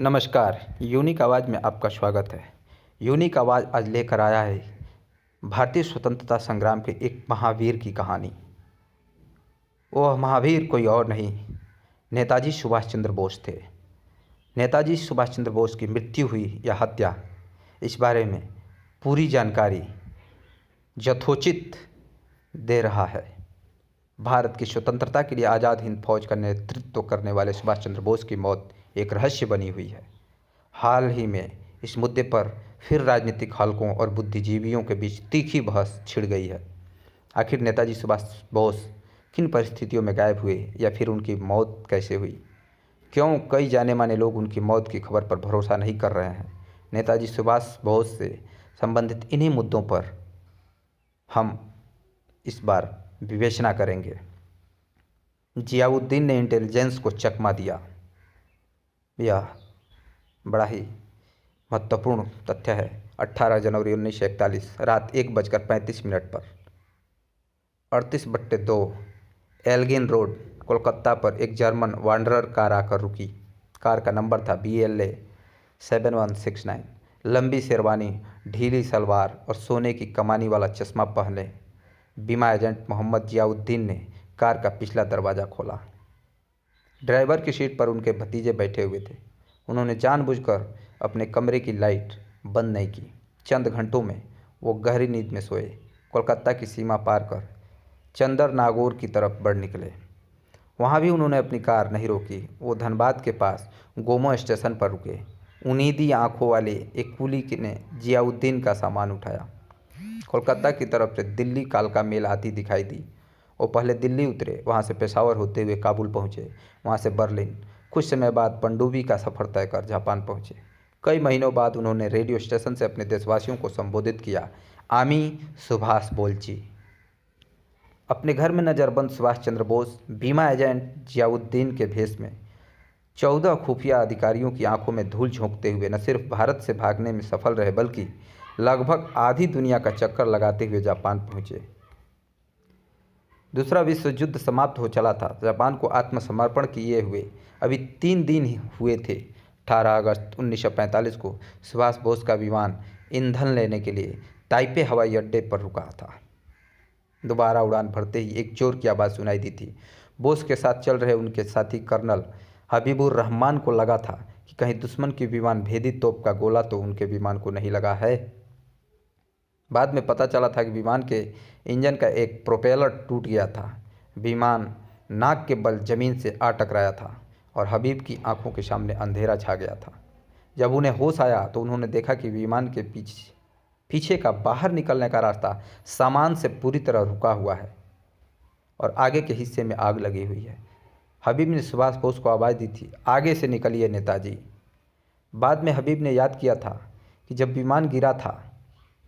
नमस्कार। यूनिक आवाज़ में आपका स्वागत है। यूनिक आवाज़ आज लेकर आया है भारतीय स्वतंत्रता संग्राम के एक महावीर की कहानी। वह महावीर कोई और नहीं, नेताजी सुभाष चंद्र बोस थे। नेताजी सुभाष चंद्र बोस की मृत्यु हुई या हत्या, इस बारे में पूरी जानकारी यथोचित दे रहा है। भारत की स्वतंत्रता के लिए आज़ाद हिंद फौज का नेतृत्व करने वाले सुभाष चंद्र बोस की मौत एक रहस्य बनी हुई है। हाल ही में इस मुद्दे पर फिर राजनीतिक हलकों और बुद्धिजीवियों के बीच तीखी बहस छिड़ गई है। आखिर नेताजी सुभाष बोस किन परिस्थितियों में गायब हुए या फिर उनकी मौत कैसे हुई? क्यों कई जाने माने लोग उनकी मौत की खबर पर भरोसा नहीं कर रहे हैं? नेताजी सुभाष बोस से संबंधित इन्हीं मुद्दों पर हम इस बार विवेचना करेंगे। जियाउद्दीन ने इंटेलिजेंस को चकमा दिया। यह बड़ा ही महत्वपूर्ण तथ्य है। 18 जनवरी 1941 रात 1:35 पर 38/2 एल्गिन रोड कोलकाता पर एक जर्मन वांडरर कार आकर रुकी। कार का नंबर था BLA 7169। लंबी शेरवानी, ढीली सलवार और सोने की कमानी वाला चश्मा पहने बीमा एजेंट मोहम्मद जियाउद्दीन ने कार का पिछला दरवाज़ा खोला। ड्राइवर की सीट पर उनके भतीजे बैठे हुए थे। उन्होंने जानबूझकर अपने कमरे की लाइट बंद नहीं की। चंद घंटों में वो गहरी नींद में सोए। कोलकाता की सीमा पार कर चंदर नागौर की तरफ बढ़ निकले। वहाँ भी उन्होंने अपनी कार नहीं रोकी। वो धनबाद के पास गोमो स्टेशन पर रुके। उन्नीदी आंखों वाले एक कुली ने जियाउद्दीन का सामान उठाया। कोलकाता की तरफ से दिल्ली कालका मेल आती दिखाई दी। वो पहले दिल्ली उतरे, वहाँ से पेशावर होते हुए काबुल पहुँचे, वहाँ से बर्लिन। कुछ समय बाद पनडुब्बी का सफ़र तय कर जापान पहुँचे। कई महीनों बाद उन्होंने रेडियो स्टेशन से अपने देशवासियों को संबोधित किया, आमी सुभाष बोलची। अपने घर में नज़रबंद सुभाष चंद्र बोस बीमा एजेंट जियाउद्दीन के भेष में 14 खुफिया अधिकारियों की आंखों में धूल झोंकते हुए न सिर्फ भारत से भागने में सफल रहे, बल्कि लगभग आधी दुनिया का चक्कर लगाते हुए जापान पहुँचे। दूसरा विश्व युद्ध समाप्त हो चला था। जापान को आत्मसमर्पण किए हुए अभी 3 दिन ही हुए थे। 18 अगस्त 1945 को सुभाष बोस का विमान ईंधन लेने के लिए ताइपे हवाई अड्डे पर रुका था। दोबारा उड़ान भरते ही एक जोर की आवाज़ सुनाई दी थी। बोस के साथ चल रहे उनके साथी कर्नल हबीबुर रहमान को लगा था कि कहीं दुश्मन की विमान भेदी तोप का गोला तो उनके विमान को नहीं लगा है। बाद में पता चला था कि विमान के इंजन का एक प्रोपेलर टूट गया था। विमान नाक के बल जमीन से आ टकराया था और हबीब की आंखों के सामने अंधेरा छा गया था। जब उन्हें होश आया तो उन्होंने देखा कि विमान के पीछे का बाहर निकलने का रास्ता सामान से पूरी तरह रुका हुआ है और आगे के हिस्से में आग लगी हुई है। हबीब ने सुभाष बोस को आवाज़ दी थी, आगे से निकलिए नेताजी। बाद में हबीब ने याद किया था कि जब विमान गिरा था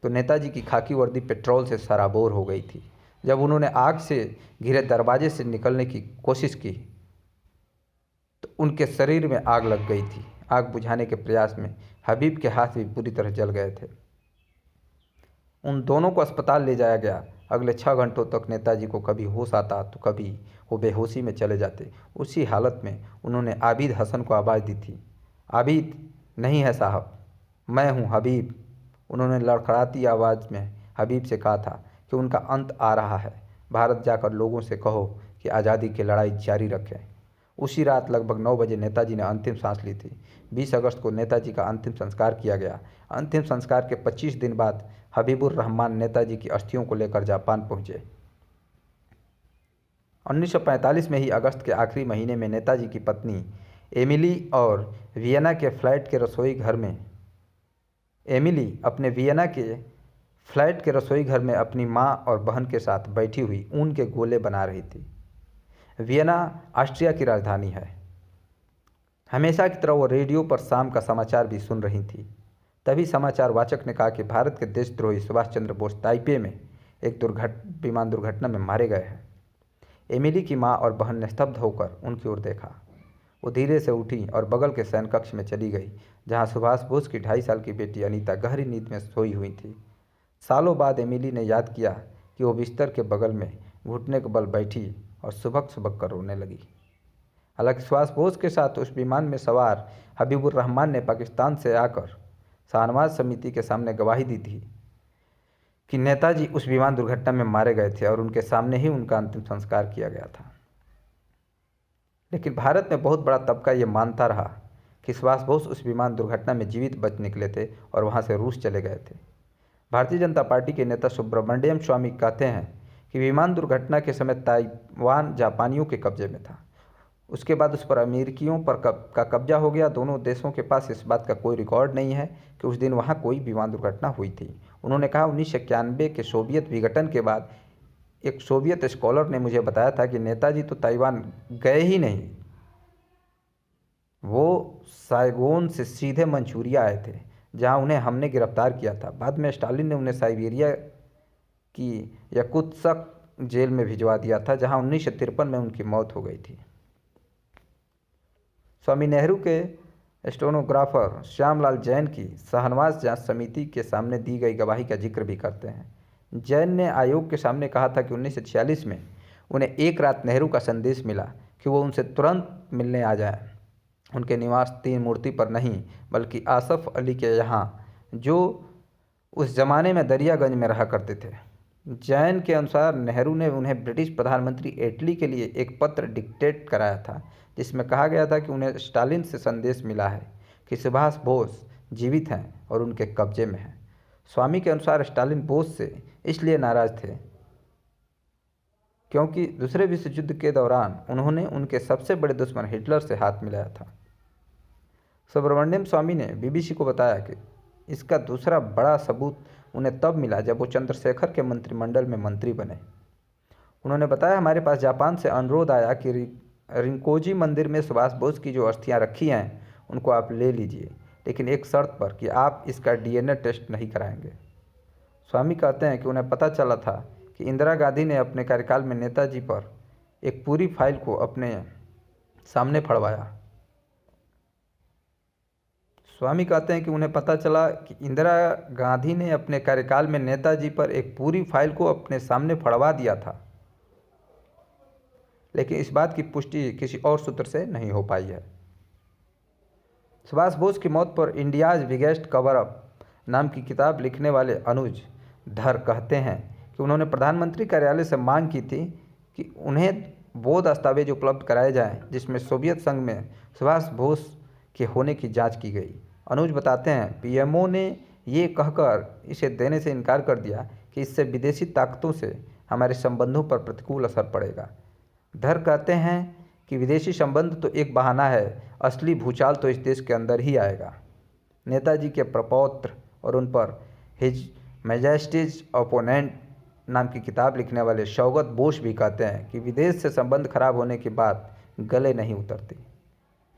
तो नेताजी की खाकी वर्दी पेट्रोल से सराबोर हो गई थी। जब उन्होंने आग से घिरे दरवाजे से निकलने की कोशिश की तो उनके शरीर में आग लग गई थी। आग बुझाने के प्रयास में हबीब के हाथ भी पूरी तरह जल गए थे। उन दोनों को अस्पताल ले जाया गया। अगले 6 घंटों तक नेताजी को कभी होश आता तो कभी वो बेहोशी में चले जाते। उसी हालत में उन्होंने आबिद हसन को आवाज़ दी थी, आबिद नहीं है साहब, मैं हूँ हबीब। उन्होंने लड़खड़ाती आवाज़ में हबीब से कहा था कि उनका अंत आ रहा है, भारत जाकर लोगों से कहो कि आज़ादी की लड़ाई जारी रखें। उसी रात लगभग 9 बजे नेताजी ने अंतिम सांस ली थी। 20 अगस्त को नेताजी का अंतिम संस्कार किया गया। अंतिम संस्कार के 25 दिन बाद हबीबुर रहमान नेताजी की अस्थियों को लेकर जापान पहुँचे। 1945 में ही अगस्त के आखिरी महीने में नेताजी की पत्नी एमिली और वियना के फ्लैट के रसोई घर में अपनी मां और बहन के साथ बैठी हुई ऊन के गोले बना रही थी। वियना ऑस्ट्रिया की राजधानी है। हमेशा की तरह वो रेडियो पर शाम का समाचार भी सुन रही थी। तभी समाचार वाचक ने कहा कि भारत के देशद्रोही सुभाष चंद्र बोस ताइपे में एक विमान दुर्घटना में मारे गए हैं। एमिली की माँ और बहन ने स्तब्ध होकर उनकी ओर देखा। वो धीरे से उठी और बगल के शयन कक्ष में चली गई, जहाँ सुभाष बोस की 2.5 साल की बेटी अनीता गहरी नींद में सोई हुई थी। सालों बाद एमिली ने याद किया कि वो बिस्तर के बगल में घुटने के बल बैठी और सुबक सुबक कर रोने लगी। हालांकि सुभाष बोस के साथ उस विमान में सवार हबीबुर रहमान ने पाकिस्तान से आकर शाहनवाज समिति के सामने गवाही दी थी कि नेताजी उस विमान दुर्घटना में मारे गए थे और उनके सामने ही उनका अंतिम संस्कार किया गया था। लेकिन भारत में बहुत बड़ा तबका ये मानता रहा कि सुभाष बोस उस विमान दुर्घटना में जीवित बच निकले थे और वहाँ से रूस चले गए थे। भारतीय जनता पार्टी के नेता सुब्रमण्यम स्वामी कहते हैं कि विमान दुर्घटना के समय ताइवान जापानियों के कब्जे में था, उसके बाद उस पर अमेरिकियों पर का कब्जा हो गया। दोनों देशों के पास इस बात का कोई रिकॉर्ड नहीं है कि उस दिन वहाँ कोई विमान दुर्घटना हुई थी। उन्होंने कहा 1991 के सोवियत विघटन के बाद एक सोवियत स्कॉलर ने मुझे बताया था कि नेताजी तो ताइवान गए ही नहीं, वो साइगोन से सीधे मंचूरिया आए थे जहां उन्हें हमने गिरफ्तार किया था। बाद में स्टालिन ने उन्हें साइबेरिया की याकुत्स्क जेल में भिजवा दिया था जहां 1953 में उनकी मौत हो गई थी। स्वामी नेहरू के स्टेनोग्राफर श्यामलाल जैन की शाहनवाज जांच समिति के सामने दी गई गवाही का जिक्र भी करते हैं। जैन ने आयोग के सामने कहा था कि 1946 में उन्हें एक रात नेहरू का संदेश मिला कि वो उनसे तुरंत मिलने आ जाएं, उनके निवास तीन मूर्ति पर नहीं बल्कि आसफ अली के यहाँ, जो उस ज़माने में दरियागंज में रहा करते थे। जैन के अनुसार नेहरू ने उन्हें ब्रिटिश प्रधानमंत्री एटली के लिए एक पत्र डिक्टेट कराया था जिसमें कहा गया था कि उन्हें स्टालिन से संदेश मिला है कि सुभाष बोस जीवित हैं और उनके कब्जे में हैं। स्वामी के अनुसार स्टालिन बोस से इसलिए नाराज थे क्योंकि दूसरे विश्व युद्ध के दौरान उन्होंने उनके सबसे बड़े दुश्मन हिटलर से हाथ मिलाया था। सुब्रमण्यम स्वामी ने बीबीसी को बताया कि इसका दूसरा बड़ा सबूत उन्हें तब मिला जब वो चंद्रशेखर के मंत्रिमंडल में मंत्री बने। उन्होंने बताया, हमारे पास जापान से अनुरोध आया कि रिंकोजी मंदिर में सुभाष बोस की जो अस्थियां रखी हैं उनको आप ले लीजिए, लेकिन एक शर्त पर कि आप इसका डीएनए टेस्ट नहीं कराएंगे। स्वामी कहते हैं कि उन्हें पता चला था कि इंदिरा गांधी ने अपने कार्यकाल में नेताजी पर एक पूरी फाइल को अपने सामने फड़वाया। स्वामी कहते हैं कि उन्हें पता चला कि इंदिरा गांधी ने अपने कार्यकाल में नेताजी पर एक पूरी फाइल को अपने सामने फड़वा दिया था, लेकिन इस बात की पुष्टि किसी और सूत्र से नहीं हो पाई है। सुभाष बोस की मौत पर इंडियाज बिगेस्ट कवर अप नाम की किताब लिखने वाले अनुज धर कहते हैं कि उन्होंने प्रधानमंत्री कार्यालय से मांग की थी कि उन्हें वो दस्तावेज उपलब्ध कराए जाएं जिसमें सोवियत संघ में सुभाष बोस के होने की जांच की गई। अनुज बताते हैं, पीएमओ ने ये कहकर इसे देने से इनकार कर दिया कि इससे विदेशी ताकतों से हमारे संबंधों पर प्रतिकूल असर पड़ेगा। धर कहते हैं कि विदेशी संबंध तो एक बहाना है, असली भूचाल तो इस देश के अंदर ही आएगा। नेताजी के प्रपौत्र और उन पर हिज मैजेस्टीज ओपोनेंट नाम की किताब लिखने वाले शौकत बोस भी कहते हैं कि विदेश से संबंध खराब होने के बाद गले नहीं उतरती।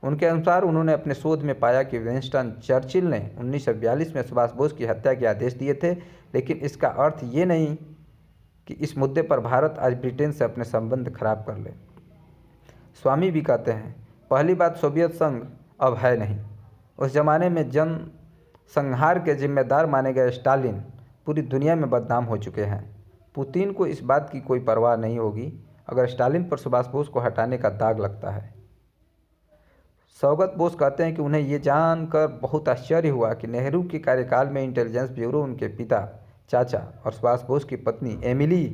उनके अनुसार उन्होंने अपने शोध में पाया कि विंस्टन चर्चिल ने 1942 में सुभाष बोस की हत्या के आदेश दिए थे, लेकिन इसका अर्थ ये नहीं कि इस मुद्दे पर भारत आज ब्रिटेन से अपने संबंध खराब कर ले। स्वामी भी कहते हैं, पहली बात सोवियत संघ अब है नहीं। उस जमाने में जन संहार के जिम्मेदार माने गए स्टालिन पूरी दुनिया में बदनाम हो चुके हैं। पुतिन को इस बात की कोई परवाह नहीं होगी अगर स्टालिन पर सुभाष बोस को हटाने का दाग लगता है। शौकत बोस कहते हैं कि उन्हें ये जानकर बहुत आश्चर्य हुआ कि नेहरू के कार्यकाल में इंटेलिजेंस ब्यूरो उनके पिता, चाचा और सुभाष बोस की पत्नी एमिली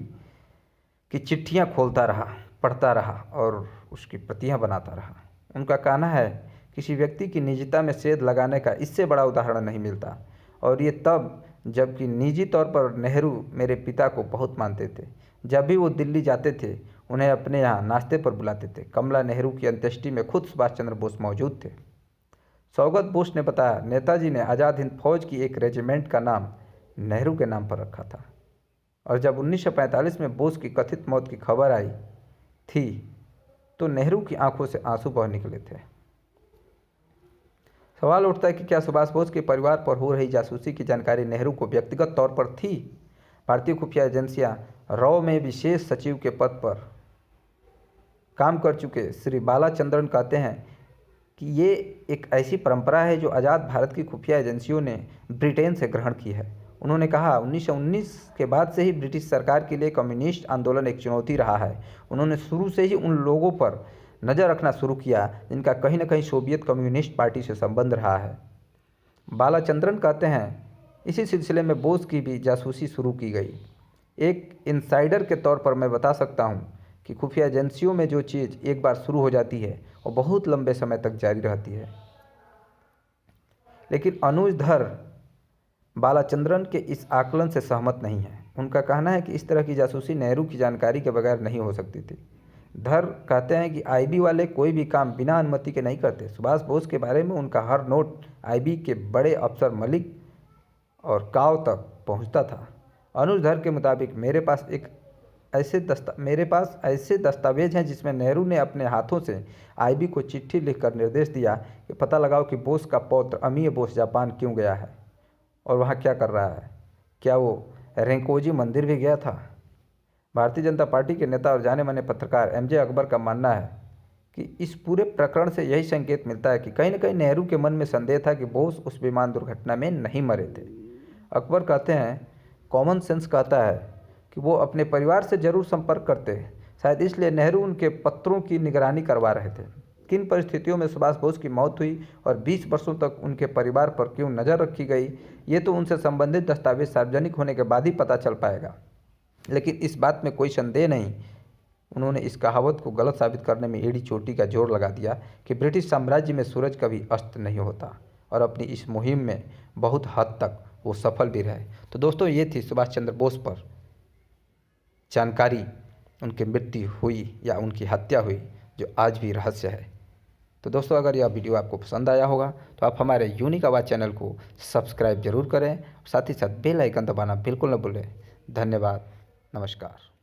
की चिट्ठियां खोलता रहा, पढ़ता रहा और उसकी प्रतियां बनाता रहा। उनका कहना है, किसी व्यक्ति की निजता में सेध लगाने का इससे बड़ा उदाहरण नहीं मिलता, और ये तब जबकि निजी तौर पर नेहरू मेरे पिता को बहुत मानते थे। जब भी वो दिल्ली जाते थे उन्हें अपने यहाँ नाश्ते पर बुलाते थे। कमला नेहरू की अंत्येष्टि में खुद सुभाष चंद्र बोस मौजूद थे। शौकत बोस ने बताया, नेताजी ने आज़ाद हिंद फौज की एक रेजिमेंट का नाम नेहरू के नाम पर रखा था, और जब 1945 में बोस की कथित मौत की खबर आई थी तो नेहरू की आंखों से आंसू बह निकले थे। सवाल उठता है कि क्या सुभाष बोस के परिवार पर हो रही जासूसी की जानकारी नेहरू को व्यक्तिगत तौर पर थी? भारतीय खुफिया एजेंसियां रॉ में विशेष सचिव के पद पर काम कर चुके श्री बालाचंद्रन कहते हैं कि ये एक ऐसी परंपरा है जो आज़ाद भारत की खुफिया एजेंसियों ने ब्रिटेन से ग्रहण की है। उन्होंने कहा, 1919 के बाद से ही ब्रिटिश सरकार के लिए कम्युनिस्ट आंदोलन एक चुनौती रहा है। उन्होंने शुरू से ही उन लोगों पर नज़र रखना शुरू किया, जिनका कहीं न कहीं सोवियत कम्युनिस्ट पार्टी से संबंध रहा है। बालाचंद्रन कहते हैं, इसी सिलसिले में बोस की भी जासूसी शुरू की गई। एक इनसाइडर के तौर पर मैं बता सकता हूँ कि खुफिया एजेंसियों में जो चीज़ एक बार शुरू हो जाती है वो बहुत लंबे समय तक जारी रहती है। लेकिन अनुज धर बालाचंद्रन के इस आकलन से सहमत नहीं है। उनका कहना है कि इस तरह की जासूसी नेहरू की जानकारी के बगैर नहीं हो सकती थी। धर कहते हैं कि आईबी वाले कोई भी काम बिना अनुमति के नहीं करते। सुभाष बोस के बारे में उनका हर नोट आईबी के बड़े अफसर मलिक और काव तक पहुंचता था। अनुज धर के मुताबिक मेरे पास ऐसे दस्तावेज हैं जिसमें नेहरू ने अपने हाथों से आईबी को चिट्ठी लिखकर निर्देश दिया कि पता लगाओ कि बोस का पौत्र अमीय बोस जापान क्यों गया है और वहाँ क्या कर रहा है। क्या वो रेंकोजी मंदिर भी गया था? भारतीय जनता पार्टी के नेता और जाने माने पत्रकार एमजे अकबर का मानना है कि इस पूरे प्रकरण से यही संकेत मिलता है कि कहीं न कहीं नेहरू के मन में संदेह था कि बोस उस विमान दुर्घटना में नहीं मरे थे। अकबर कहते हैं, कॉमन सेंस कहता है कि वो अपने परिवार से जरूर संपर्क करते, शायद इसलिए नेहरू उनके पत्रों की निगरानी करवा रहे थे। किन परिस्थितियों में सुभाष बोस की मौत हुई और 20 वर्षों तक उनके परिवार पर क्यों नज़र रखी गई, ये तो उनसे संबंधित दस्तावेज सार्वजनिक होने के बाद ही पता चल पाएगा। लेकिन इस बात में कोई संदेह नहीं, उन्होंने इस कहावत को गलत साबित करने में एड़ी चोटी का जोर लगा दिया कि ब्रिटिश साम्राज्य में सूरज कभी अस्त नहीं होता, और अपनी इस मुहिम में बहुत हद तक वो सफल भी रहे। तो दोस्तों, ये थी सुभाष चंद्र बोस पर जानकारी, उनकी मृत्यु हुई या उनकी हत्या हुई, जो आज भी रहस्य है। तो दोस्तों, अगर यह वीडियो आपको पसंद आया होगा तो आप हमारे यूनिक आवाज़ चैनल को सब्सक्राइब जरूर करें, साथ ही साथ बेल आइकन दबाना बिल्कुल न भूलें। धन्यवाद, नमस्कार।